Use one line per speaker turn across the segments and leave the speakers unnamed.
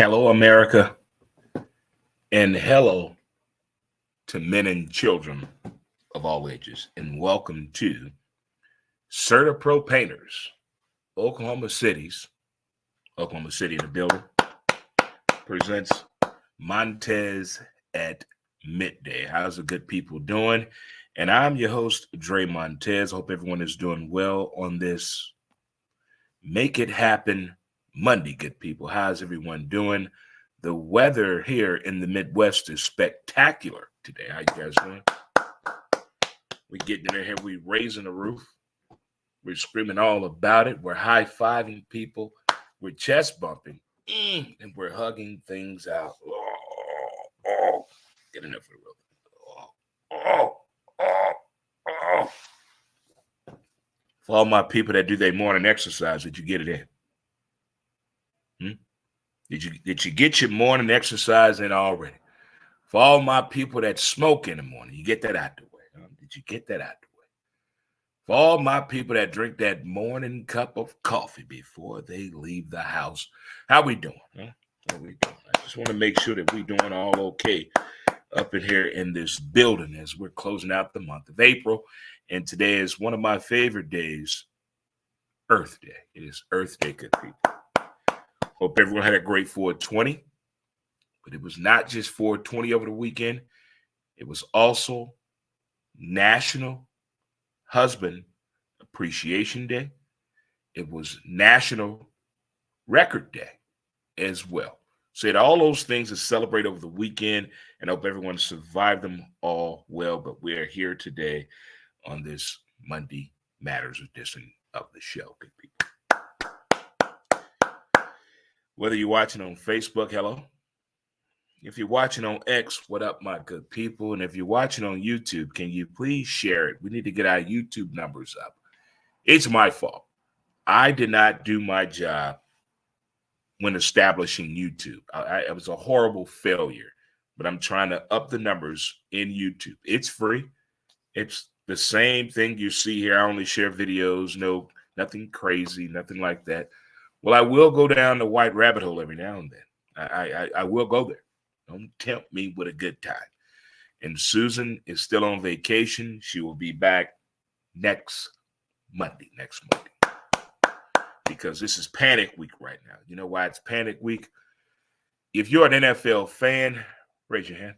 Hello, America, and hello to men and children of all ages, and welcome to CertaPro Painters, Oklahoma City in the building, presents Montez at midday. How's the good people doing? And I'm your host, Dre Montez. Hope everyone is doing well on this Make It Happen Monday, good people. How's everyone doing? The weather here in the Midwest is spectacular today. How you guys doing? We getting in here, we raising the roof. We're screaming all about it. We're high-fiving people. We're chest bumping. And we're hugging things out. Oh. Get in there for the real. Oh. For all my people that do their morning exercise, did you get it in? Did you get your morning exercise in already? For all my people that smoke in the morning, you get that out the way. Did you get that out the way? For all my people that drink that morning cup of coffee before they leave the house, how we doing? How we doing? I just want to make sure that we're doing all okay up in here in this building as we're closing out the month of April. And today is one of my favorite days, Earth Day. It is Earth Day, good people. Hope everyone had a great 420. But it was not just 420 over the weekend. It was also National Husband Appreciation Day. It was National Record Day as well. So it had all those things to celebrate over the weekend, and I hope everyone survived them all well. But we are here today on this Monday Matters edition of the show, good people. Whether you're watching on Facebook, hello. If you're watching on X, what up, my good people? And if you're watching on YouTube, can you please share it? We need to get our YouTube numbers up. It's my fault. I did not do my job when establishing YouTube. It was a horrible failure, but I'm trying to up the numbers in YouTube. It's free. It's the same thing you see here. I only share videos, nothing crazy, nothing like that. Well, I will go down the white rabbit hole every now and then. I will go there. Don't tempt me with a good time. And Susan is still on vacation. She will be back next Monday. Because this is panic week right now. You know why it's panic week? If you're an NFL fan, raise your hand.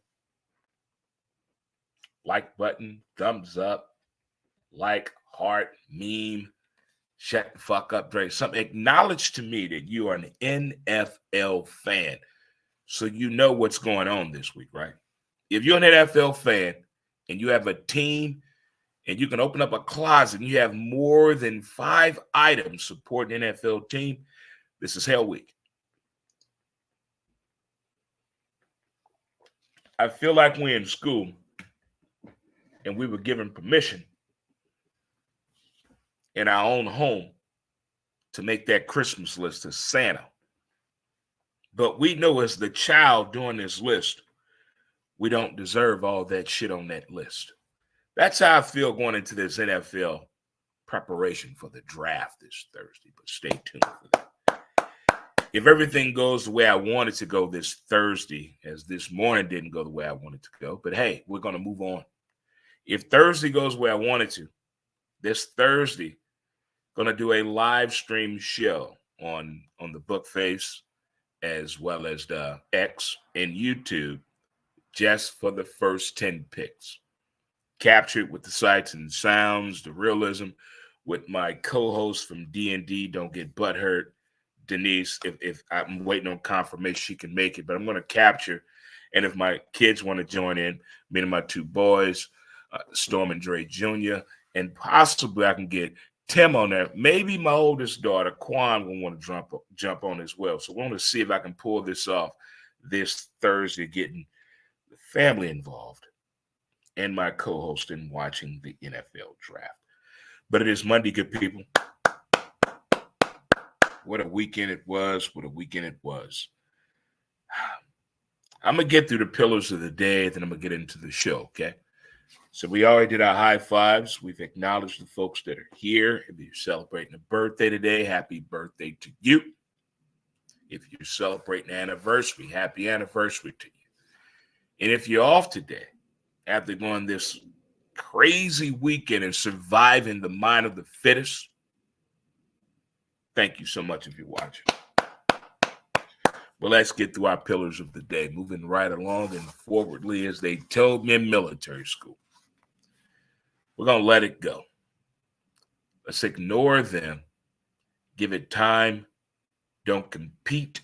Like button, thumbs up, like, heart, meme, shut the fuck up, Dre. Something acknowledge to me that you are an NFL fan. So you know what's going on this week, right? If you're an NFL fan and you have a team and you can open up a closet and you have more than 5 items supporting an NFL team, this is hell week. I feel like we're in school and we were given permission in our own home to make that Christmas list to Santa. But we know as the child doing this list, we don't deserve all that shit on that list. That's how I feel going into this NFL preparation for the draft this Thursday. But stay tuned for that. If everything goes the way I want it to go this Thursday, as this morning didn't go the way I wanted to go, but hey, we're going to move on. If Thursday goes the way I want it to, this Thursday, going to do a live stream show on the book face, as well as the X and YouTube, just for the first 10 picks. Captured with the sights and sounds, the realism, with my co-host from D&D, Don't Get Butthurt, Denise. If I'm waiting on confirmation, she can make it, but I'm going to capture. And if my kids want to join in, me and my 2 boys, Storm and Dre Jr., and possibly I can get Tim on there. Maybe my oldest daughter, Quan, will want to jump on as well. So we want to see if I can pull this off this Thursday, getting the family involved and my co-host in watching the NFL draft. But it is Monday, good people. What a weekend it was. I'm going to get through the pillars of the day, then I'm going to get into the show, okay? So we already did our high fives. We've acknowledged the folks that are here. If you're celebrating a birthday today, happy birthday to you. If you're celebrating an anniversary, happy anniversary to you. And if you're off today, after going this crazy weekend and surviving the mind of the fittest, thank you so much if you're watching. Well, let's get through our pillars of the day, moving right along and forwardly, as they told me in military school. We're going to let it go. Let's ignore them. Give it time. Don't compete.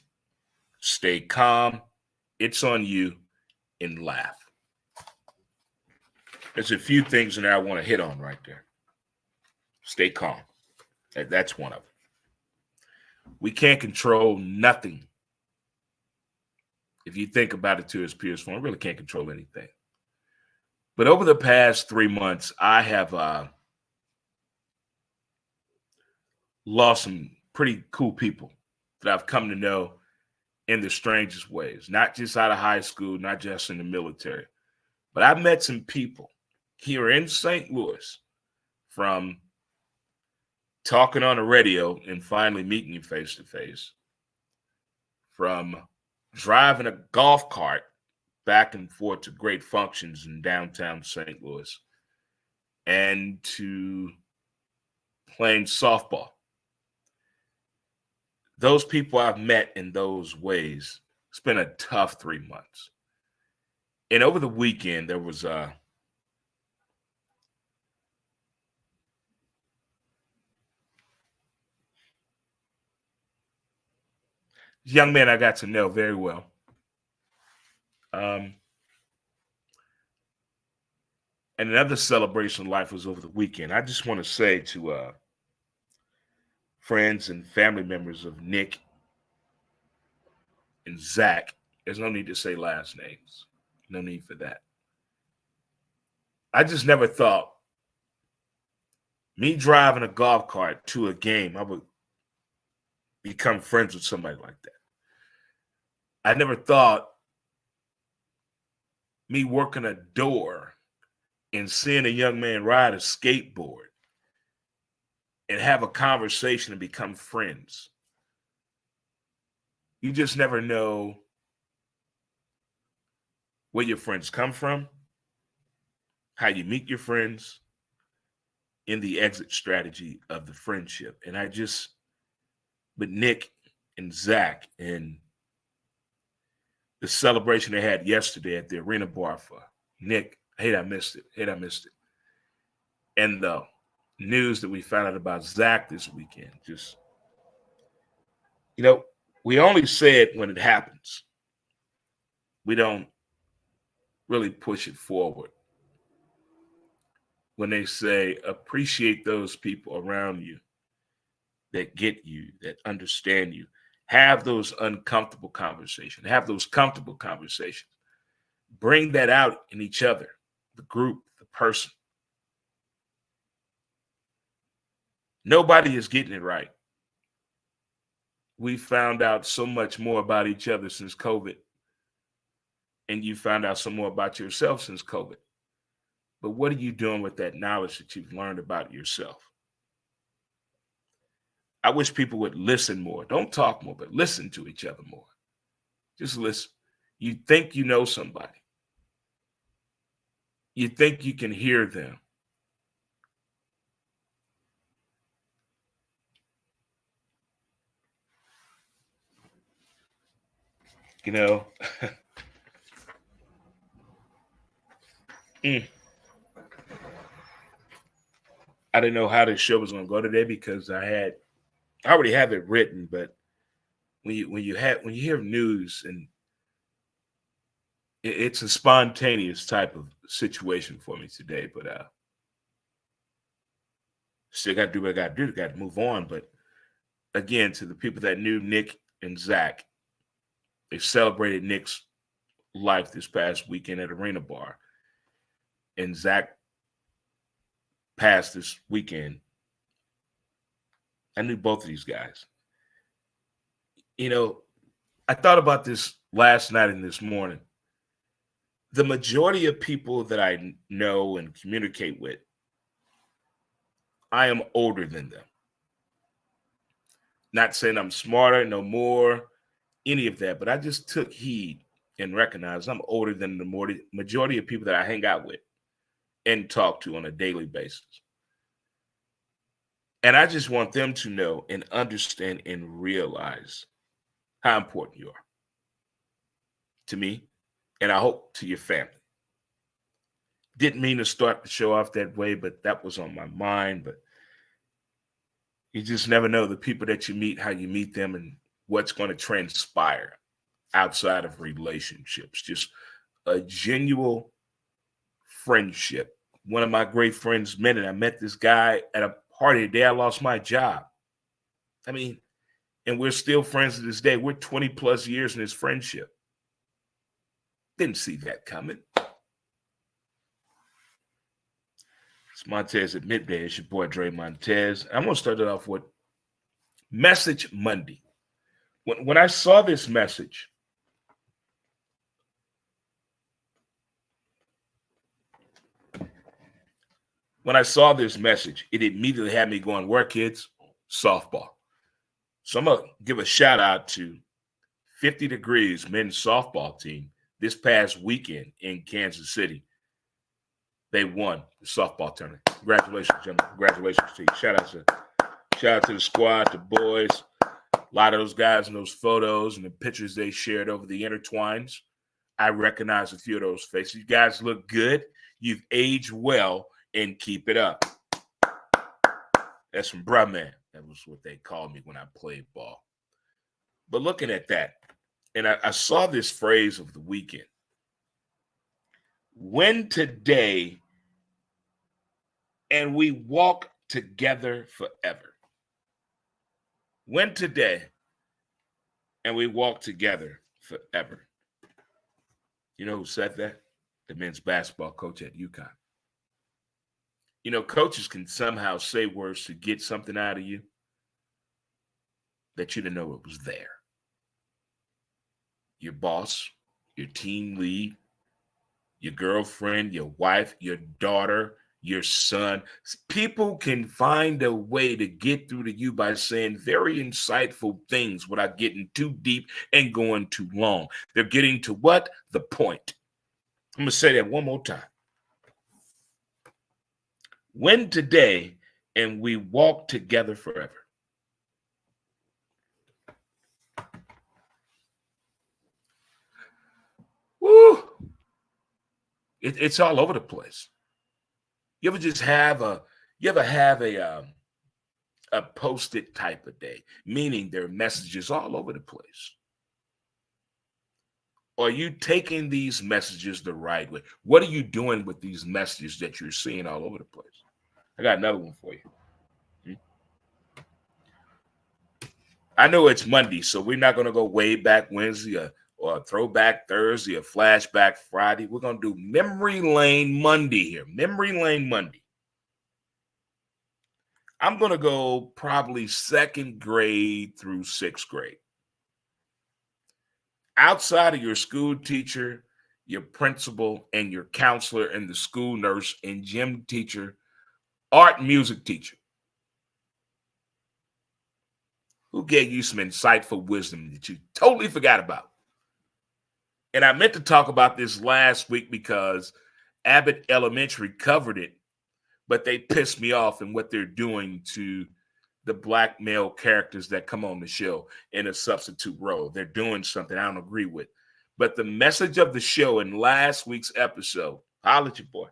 Stay calm. It's on you, and laugh. There's a few things that I want to hit on right there. Stay calm. That's one of them. We can't control nothing. If you think about it to its purest form, we really can't control anything. But over the past 3 months, I have lost some pretty cool people that I've come to know in the strangest ways, not just out of high school, not just in the military, but I've met some people here in St. Louis, from talking on the radio and finally meeting you face to face, from driving a golf cart back and forth to great functions in downtown St. Louis, and to playing softball. Those people I've met in those ways, it's been a tough 3 months. And over the weekend, there was a young man I got to know very well. And another celebration of life was over the weekend. I just want to say to friends and family members of Nick and Zach, there's no need to say last names. No need for that. I just never thought me driving a golf cart to a game, I would become friends with somebody like that. I never thought me working a door and seeing a young man ride a skateboard and have a conversation and become friends. You just never know where your friends come from, how you meet your friends, in the exit strategy of the friendship. And with Nick and Zach and the celebration they had yesterday at the arena bar for Nick, I missed it. And the news that we found out about Zach this weekend, just, we only say it when it happens. We don't really push it forward. When they say, appreciate those people around you that get you, that understand you, have those uncomfortable conversations, have those comfortable conversations. Bring that out in each other, the group, the person. Nobody is getting it right. We found out so much more about each other since COVID. And you found out some more about yourself since COVID. But what are you doing with that knowledge that you've learned about yourself? I wish people would listen more. Don't talk more, but listen to each other more. Just listen. You think you know somebody. You think you can hear them. I didn't know how this show was going to go today because I already have it written, but when you hear news, and it's a spontaneous type of situation for me today, but still got to do what I got to do. Got to move on. But again, to the people that knew Nick and Zach, they celebrated Nick's life this past weekend at Arena Bar, and Zach passed this weekend. I knew both of these guys. I thought about this last night and this morning. The majority of people that I know and communicate with, I am older than them. Not saying I'm smarter, no more. any of that, but I just took heed and recognized I'm older than the majority of people that I hang out with and talk to on a daily basis. And I just want them to know and understand and realize how important you are to me, and I hope to your family. Didn't mean to start the show off that way, but that was on my mind. But you just never know the people that you meet, how you meet them, and what's going to transpire outside of relationships. Just a genuine friendship. One of my great friends met, and I met this guy at a party the day I lost my job. I mean, and we're still friends to this day. We're 20 plus years in this friendship. Didn't see that coming. It's Montez at midday. It's your boy Dre Montez. I'm going to start it off with Message Monday. When I saw this message, it immediately had me going, where kids? Softball. So I'm going to give a shout out to 50 Degrees men's softball team this past weekend in Kansas City. They won the softball tournament. Congratulations, gentlemen. Congratulations to you. Shout out to the squad, the boys. A lot of those guys in those photos and the pictures they shared over the intertwines. I recognize a few of those faces. You guys look good. You've aged well, and keep it up. That's from Bruh Man. That was what they called me when I played ball. But looking at that, and I saw this phrase of the weekend. When today and we walk together forever. When today and we walk together forever. You know who said that? The men's basketball coach at UConn. You know, coaches can somehow say words to get something out of you that you didn't know it was there. Your boss, your team lead, your girlfriend, your wife, your daughter, your son. People can find a way to get through to you by saying very insightful things without getting too deep and going too long. They're getting to what? The point. I'm going to say that one more time. When today and we walk together forever. Woo! It's all over the place. You ever just have a post-it type of day, meaning there are messages all over the place? Are you taking these messages the right way? What are you doing with these messages that you're seeing all over the place? I got another one for you. I know it's Monday, so we're not going to go way back Wednesday or throwback Thursday or flashback Friday. We're going to do Memory Lane Monday here. Memory Lane Monday. I'm going to go probably 2nd grade through 6th grade. Outside of your school teacher, your principal, and your counselor, and the school nurse, and gym teacher, art and music teacher, who gave you some insightful wisdom that you totally forgot about. And I meant to talk about this last week because Abbott Elementary covered it, but they pissed me off in what they're doing to the black male characters that come on the show in a substitute role. They're doing something I don't agree with. But the message of the show in last week's episode, holla at your boy.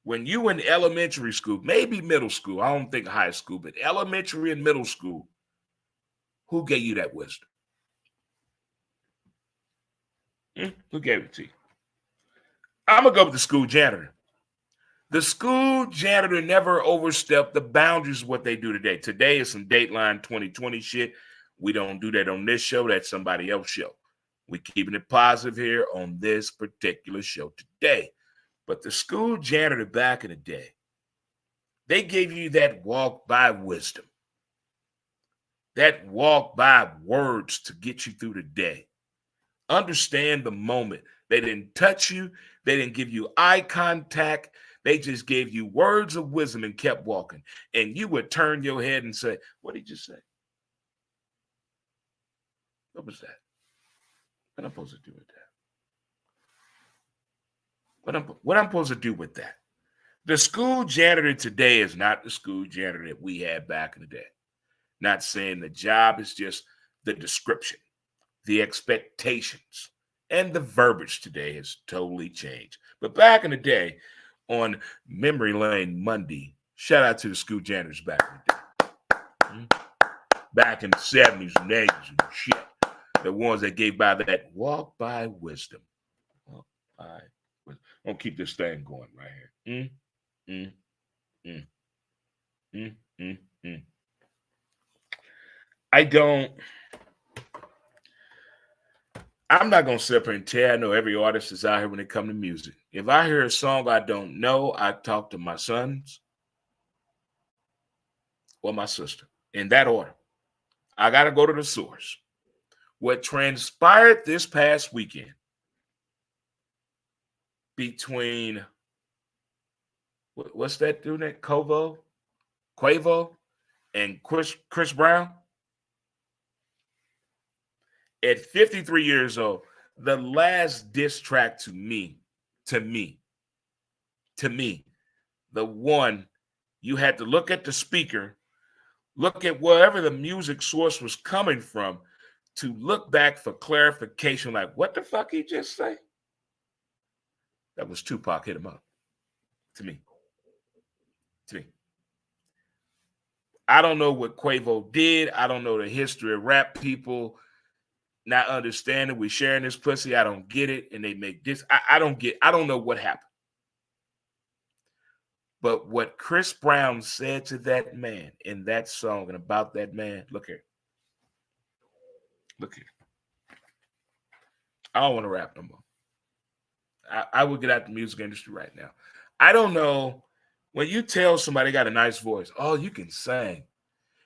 When you in elementary school, maybe middle school, I don't think high school, but elementary and middle school, who gave you that wisdom? Who gave it to you? I'm going to go with the school janitor. The school janitor never overstepped the boundaries of what they do today. Today is some Dateline 2020 shit. We don't do that on this show. That's somebody else's show. We're keeping it positive here on this particular show today. But the school janitor back in the day, they gave you that walk by wisdom, that walk by words to get you through the day. Understand the moment. They didn't touch you. They didn't give you eye contact. They just gave you words of wisdom and kept walking. And you would turn your head and say, what did you say? was that? What I'm supposed to do with that? What I'm supposed to do with that? The school janitor today is not the school janitor that we had back in the day. Not saying the job is just the description, the expectations, and the verbiage today has totally changed. But back in the day, on Memory Lane Monday, shout out to the school janitors back in the day. Back in the 70s and 80s and shit. The ones that gave by that walk by wisdom. Walk by wisdom. I'm gonna keep this thing going right here. I'm not gonna sit up here and tell. I know every artist is out here when it comes to music. If I hear a song I don't know, I talk to my sons or my sister in that order. I gotta go to the source. What transpired this past weekend between what's that dude that Quavo and Chris Brown at 53 years old, the last diss track to me, the one you had to look at the speaker, look at wherever the music source was coming from to look back for clarification, like, what the fuck he just say? That was Tupac hit him up. To me. I don't know what Quavo did. I don't know the history of rap people not understanding we sharing this pussy. I don't get it. And they make this. I don't know what happened. But what Chris Brown said to that man in that song and about that man, look here. I don't want to rap no more. I would get out the music industry right now. I don't know. When you tell somebody got a nice voice, oh, you can sing.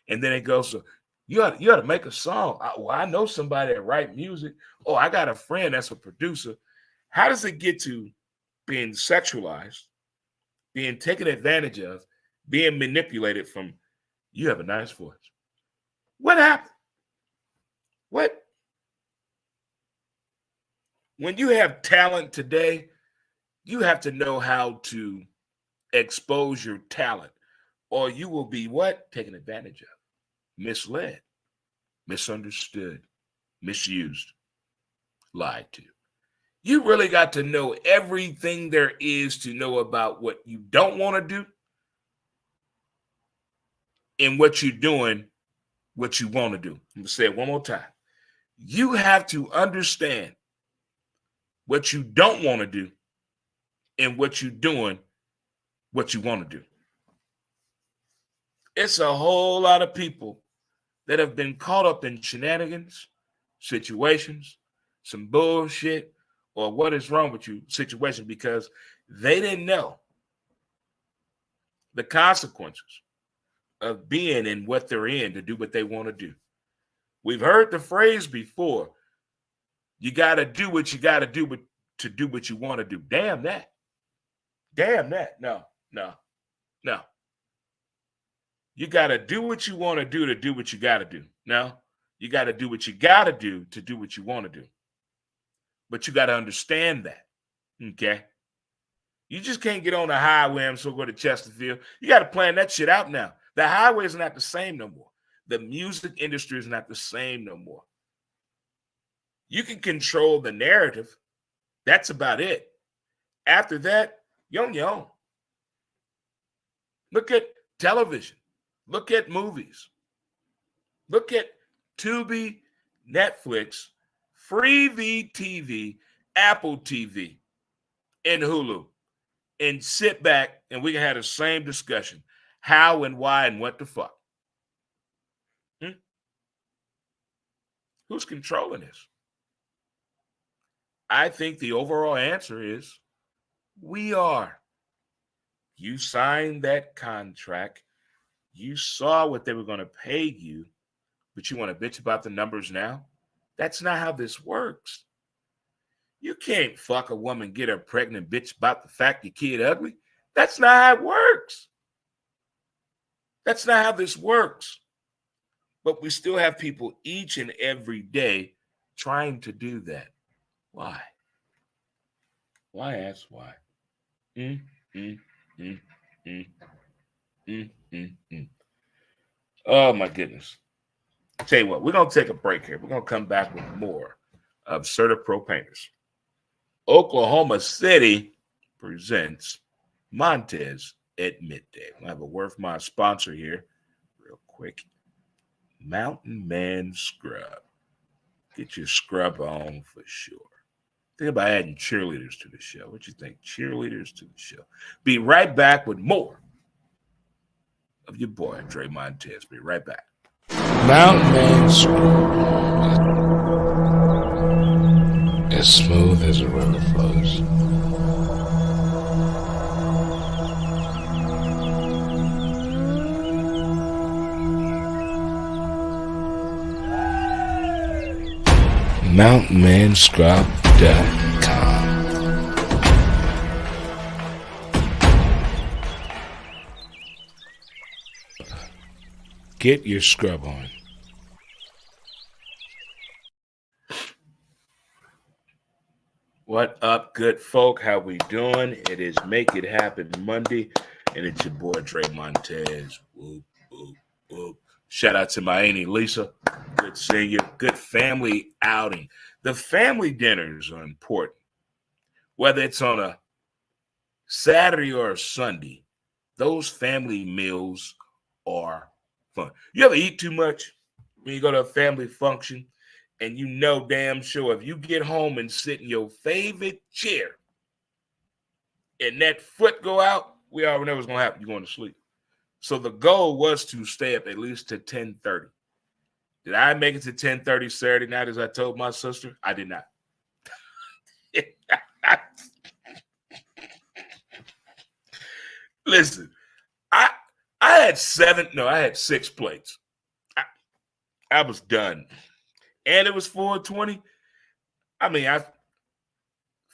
And then it goes, so you ought to make a song. I know somebody that write music. Oh, I got a friend that's a producer. How does it get to being sexualized, being taken advantage of, being manipulated from, you have a nice voice? What happened? What? When you have talent today, you have to know how to expose your talent, or you will be what? Taken advantage of, misled, misunderstood, misused, lied to. You really got to know everything there is to know about what you don't want to do and what you're doing, what you want to do. I'm going to say it one more time. You have to understand what you don't want to do and what you're doing, what you want to do. It's a whole lot of people that have been caught up in shenanigans, situations, some bullshit, or what is wrong with you situation because they didn't know the consequences of being in what they're in to do what they want to do. We've heard the phrase before, you got to do what you got to do to do what you want to do. Damn that. No. You got to do what you want to do what you got to do. No, you got to do what you got to do what you want to do. But you got to understand that, okay? You just can't get on the highway and so go to Chesterfield. You got to plan that shit out now. The highway is not the same no more. The music industry is not the same no more. You can control the narrative. That's about it. After that, you're on your own. Look at television. Look at movies. Look at Tubi, Netflix, Freevee TV, Apple TV, and Hulu. And sit back and we can have the same discussion. How and why and what the fuck? Who's controlling this? I think the overall answer is we are. You signed that contract. You saw what they were going to pay you, but you want to bitch about the numbers now? That's not how this works. You can't fuck a woman, get her pregnant, bitch about the fact your kid ugly. That's not how it works. That's not how this works. But we still have people each and every day trying to do that. Why? Why ask why? Mm, mm, mm, mm, mm, mm, mm. Oh my goodness. Tell you what, we're gonna take a break here. We're gonna come back with more of CertaPro Painters. Oklahoma City presents Montez at midday. We'll have a word from my sponsor here, real quick. Mountain Man Scrub. Get your scrub on for sure. Think about adding cheerleaders to the show. What you think? Cheerleaders to the show. Be right back with more of your boy, Dre Montez. Be right back. Mountain Man Scrub. As smooth as a river flows. MountainManScrub.com. Get your scrub on. What up, good folk? How we doing? It is Make It Happen Monday, and it's your boy Dre Montez. Whoop, whoop, whoop. Shout out to my auntie Lisa. Good seeing you. Good family outing. The family dinners are important. Whether it's on a Saturday or a Sunday, those family meals are fun. You ever eat too much when you go to a family function? And you know damn sure if you get home and sit in your favorite chair and that foot go out, we already know what's going to happen. You're going to sleep. So the goal was to stay up at least to 10:30. Did I make it to 10:30 Saturday night as I told my sister? I did not. Listen, I had 6 plates. I was done. And it was 420. I mean,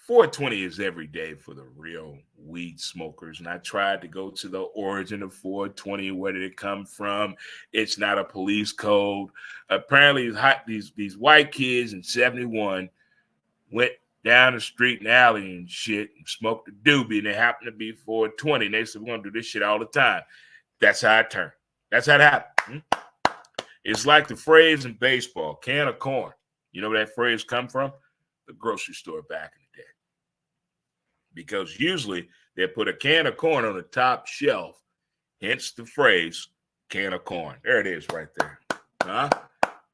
420 is every day for the real weed smokers. And I tried to go to the origin of 420. Where did it come from? It's not a police code. Apparently, these white kids in 71 went down the street and alley and shit and smoked a doobie, and it happened to be 420. And they said, we're going to do this shit all the time. That's how it turned. That's how it happened. It's like the phrase in baseball, can of corn. You know where that phrase come from? The grocery store back in the day. Because usually they put a can of corn on the top shelf, hence the phrase, can of corn. There it is right there.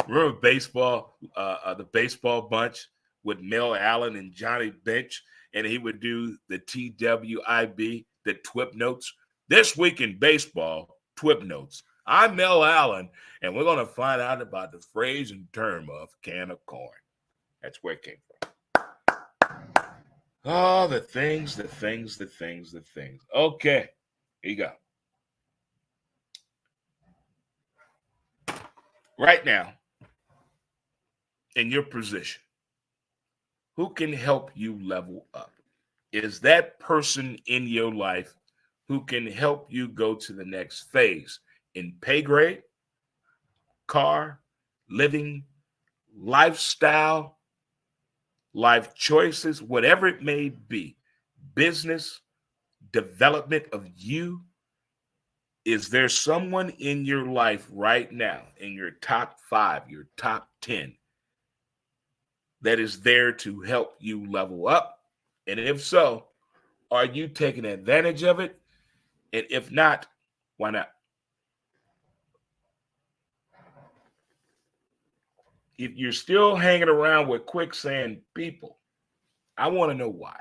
Remember baseball, the baseball bunch with Mel Allen and Johnny Bench, and he would do the TWIB, the TWIP notes. This week in baseball, TWIP notes. I'm Mel Allen, and we're going to find out about the phrase and term of can of corn. That's where it came from. Oh, the things. Okay, here you go. Right now, in your position, who can help you level up? Is that person in your life who can help you go to the next phase in pay grade, car, living, lifestyle, life choices, whatever it may be, business, development of you? Is there someone in your life right now, in your top 5, your top 10, that is there to help you level up? And if so, are you taking advantage of it? And if not, why not? If you're still hanging around with quicksand people, I want to know why.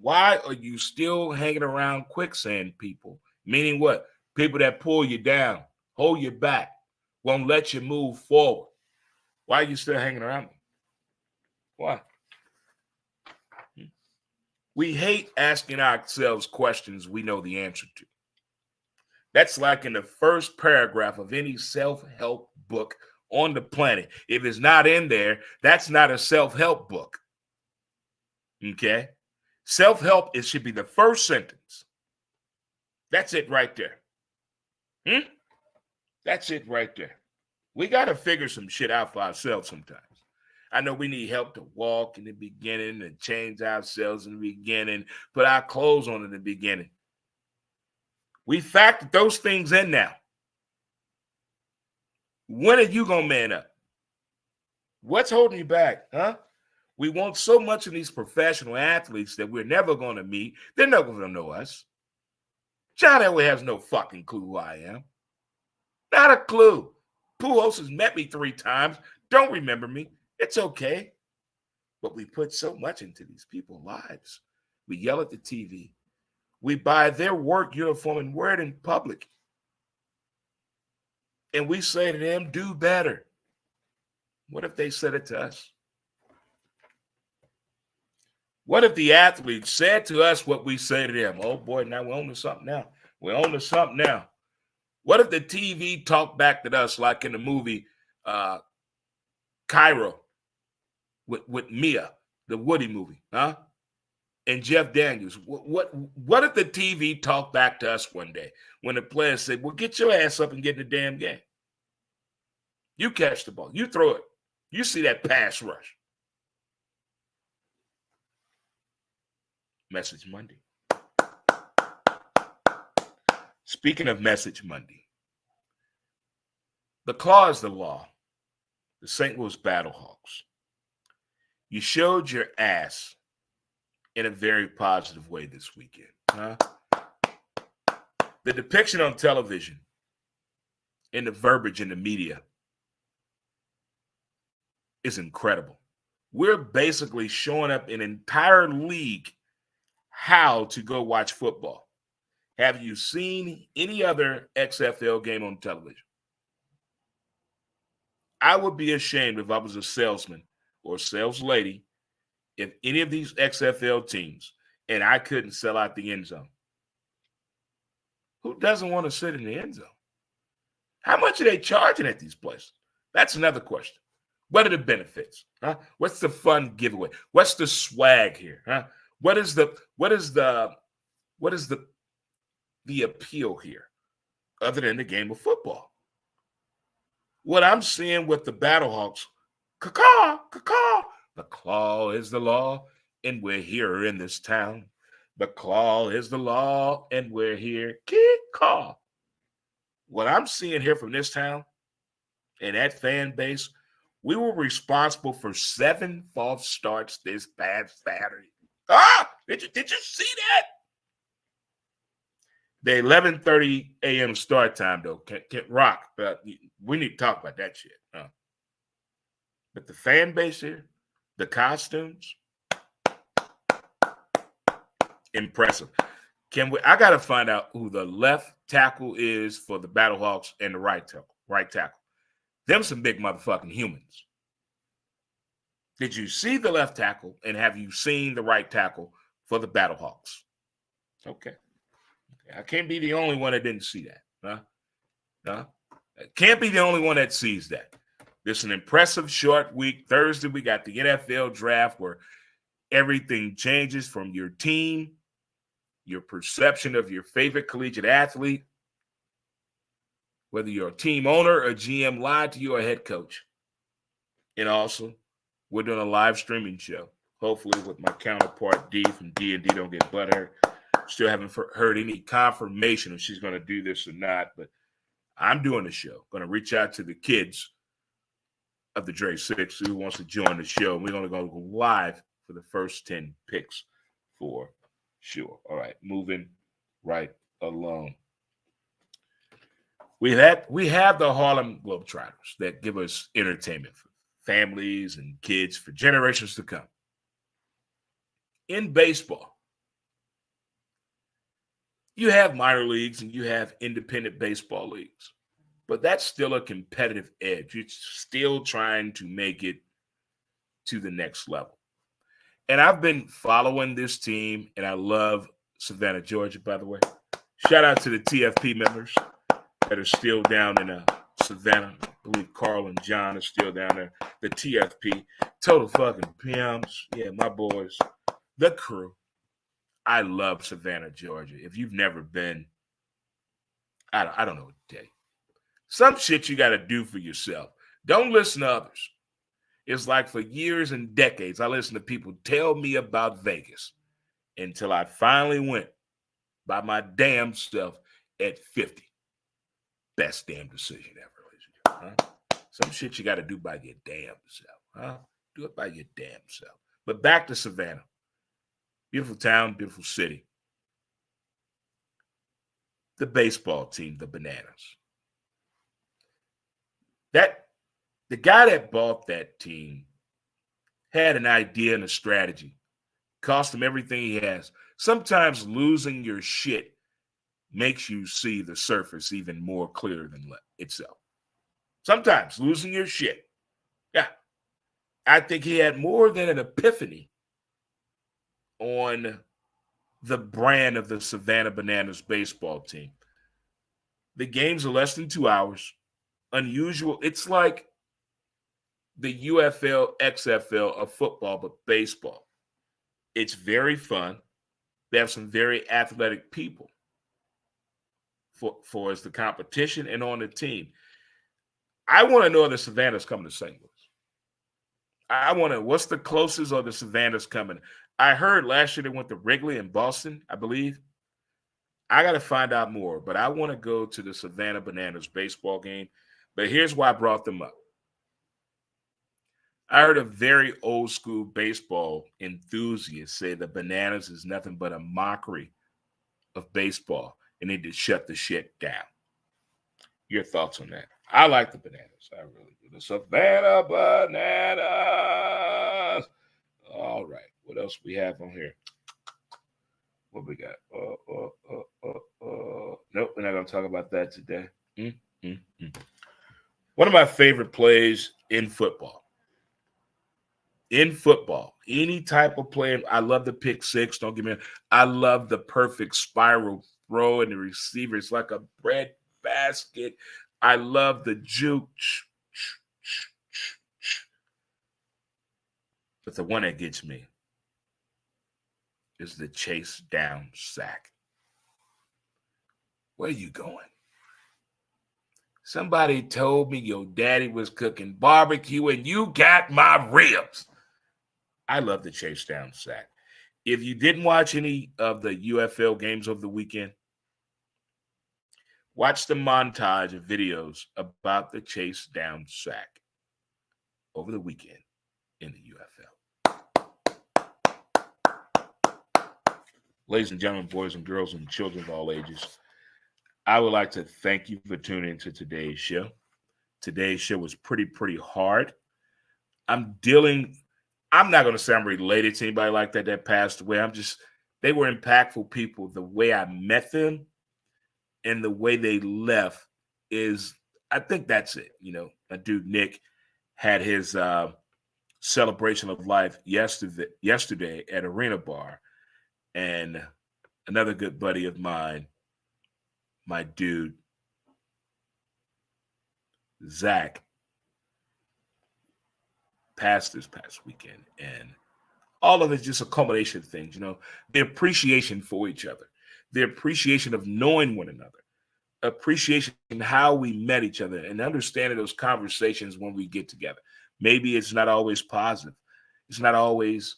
Why are you still hanging around quicksand people? Meaning what? People that pull you down, hold you back, won't let you move forward. Why are you still hanging around them? Why? We hate asking ourselves questions we know the answer to. That's like in the first paragraph of any self-help book on the planet. If it's not in there, that's not a self-help book. Okay? Self-help, it should be the first sentence. That's it right there. That's it right there. We got to figure some shit out for ourselves sometimes. I know we need help to walk in the beginning and change ourselves in the beginning, put our clothes on in the beginning. We factored those things in now. When are you going to man up? What's holding you back, huh? We want so much of these professional athletes that we're never going to meet. They're never going to know us. John Elway has no fucking clue who I am. Not a clue. Pujols has met me 3 times. Don't remember me. It's okay. But we put so much into these people's lives. We yell at the TV. We buy their work uniform and wear it in public. And we say to them, do better. What if they said it to us? What if the athletes said to us what we say to them? Oh, boy, now we're on to something now. We're on to something now. What if the TV talked back to us like in the movie Cairo with Mia, the Woody movie, huh? And Jeff Daniels. What if the TV talked back to us one day when the players said, well, get your ass up and get in the damn game. You catch the ball. You throw it. You see that pass rush. Message Monday. Speaking of Message Monday, the claw is the law. The St. Louis Battlehawks. You showed your ass in a very positive way this weekend. Huh? The depiction on television and the verbiage in the media is incredible. We're basically showing up an entire league how to go watch football. Have you seen any other XFL game on television? I would be ashamed if I was a salesman or sales lady if any of these XFL teams and I couldn't sell out the end zone. Who doesn't want to sit in the end zone? How much are they charging at these places? That's another question. What are the benefits? Huh? What's the fun giveaway? What's the swag here? Huh? What is the appeal here other than the game of football? What I'm seeing with the Battlehawks, caw, caw, the claw is the law, and we're here in this town. The claw is the law, and we're here. Caw. What I'm seeing here from this town and that fan base, we were responsible for 7 false starts this past Saturday. Did you see that? The 11:30 a.m. start time, though, can rock. We need to talk about that shit. But the fan base here, the costumes, impressive. I got to find out who the left tackle is for the Battlehawks and the right tackle. Them some big motherfucking humans. Did you see the left tackle, and have you seen the right tackle for the Battlehawks? Okay. I can't be the only one that didn't see that. I can't be the only one that sees that. This is an impressive short week. Thursday, we got the NFL draft where everything changes from your team, your perception of your favorite collegiate athlete, whether you're a team owner, a GM lied to you, or a head coach. And also, we're doing a live streaming show, hopefully with my counterpart D from D&D Don't Get Butthurt. Still haven't heard any confirmation if she's going to do this or not, but I'm doing the show. Going to reach out to the kids of the Dre 6 who wants to join the show. We're going to go live for the first 10 picks for sure. All right, moving right along. We have the Harlem Globetrotters that give us entertainment for families and kids for generations to come. In baseball, you have minor leagues and you have independent baseball leagues, but that's still a competitive edge. You're still trying to make it to the next level. And I've been following this team, and I love Savannah, Georgia, by the way. Shout out to the TFP members that are still down in Savannah. I believe Carl and John are still down there. The TFP, total fucking pimps. Yeah, my boys, the crew. I love Savannah, Georgia. If you've never been, I don't know what to tell you. Some shit you got to do for yourself. Don't listen to others. It's like for years and decades, I listened to people tell me about Vegas until I finally went by my damn self at 50. Best damn decision ever, ladies and gentlemen. Huh? Some shit you got to do by your damn self. Huh? Do it by your damn self. But back to Savannah. Beautiful town, beautiful city. The baseball team, the Bananas. The guy that bought that team had an idea and a strategy. Cost him everything he has. Sometimes losing your shit makes you see the surface even more clear than itself. Sometimes losing your shit. Yeah. I think he had more than an epiphany on the brand of the Savannah Bananas baseball team. The games are less than 2 hours. Unusual. It's like the UFL, XFL of football, but baseball. It's very fun. They have some very athletic people for as the competition and on the team. I want to know if the Savannah's coming to St. Louis. I want to, what's the closest of the Savannah's coming? I heard last year they went to Wrigley in Boston, I believe. I got to find out more, but I want to go to the Savannah Bananas baseball game. But here's why I brought them up. I heard a very old school baseball enthusiast say the Bananas is nothing but a mockery of baseball and need to shut the shit down. Your thoughts on that? I like the Bananas. I really do. The Savannah Bananas. All right. What else we have on here? What we got? Nope, we're not going to talk about that today. One of my favorite plays in football. In football, any type of play, I love the pick six. Don't get me wrong. I love the perfect spiral throw and the receiver. It's like a bread basket. I love the juke. But the one that gets me is the chase down sack. Where are you going? Somebody told me your daddy was cooking barbecue and you got my ribs. I love the chase down sack. If you didn't watch any of the UFL games over the weekend, watch the montage of videos about the chase down sack over the weekend in the UFL. Ladies and gentlemen, boys and girls, and children of all ages, I would like to thank you for tuning into today's show. Today's show was pretty hard. I'm not going to say I'm related to anybody like that passed away. They were impactful people. The way I met them and the way they left is, I think that's it. You know, my dude Nick had his celebration of life yesterday at Arena Bar. And another good buddy of mine, my dude, Zach, passed this past weekend. And all of it's just a culmination of things, you know, the appreciation for each other, the appreciation of knowing one another, appreciation in how we met each other, and understanding those conversations when we get together. Maybe it's not always positive. It's not always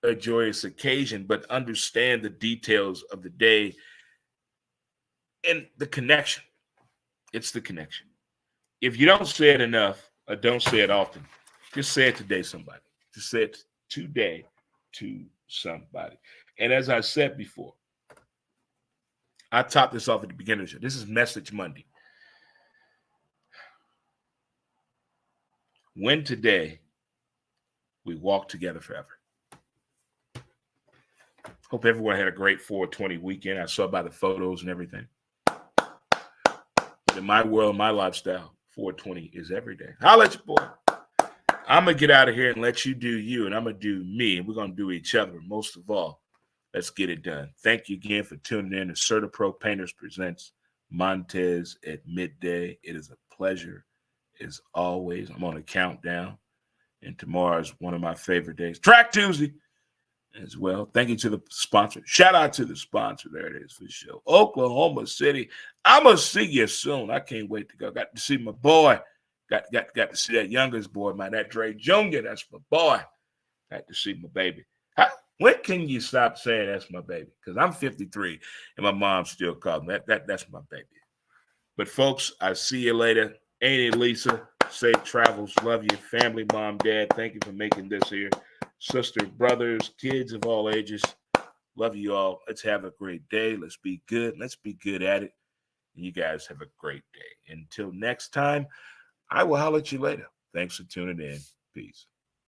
a joyous occasion, but understand the details of the day and the connection. It's the connection. If you don't say it enough or don't say it often, just say it today, somebody. Just say it today to somebody. And as I said before, I topped this off at the beginning of the show. This is Message Monday. When today we walk together forever. Hope everyone had a great 420 weekend. I saw by the photos and everything. But in my world, my lifestyle, 420 is every day. Holla at your boy. I'm going to get out of here and let you do you, and I'm going to do me, and we're going to do each other. Most of all, let's get it done. Thank you again for tuning in to CertaPro Painters Presents Montez at midday. It is a pleasure, as always. I'm on a countdown, and tomorrow is one of my favorite days. Track Tuesday as well. Thank you to the sponsor. Shout out to the sponsor. There it is for the show. Oklahoma City. I'm going to see you soon. I can't wait to go. Got to see my boy, Got to see that youngest boy, man. That Dre Jr. That's my boy. Got to see my baby. When can you stop saying that's my baby? Because I'm 53 and my mom still calls me. That's my baby. But folks, I see you later. Ain't it, Lisa? Safe travels. Love you. Family, mom, dad. Thank you for making this here. Sisters, brothers, kids of all ages. Love you all. Let's have a great day. Let's be good. Let's be good at it. You guys have a great day. Until next time, I will holler at you later. Thanks for tuning in. Peace.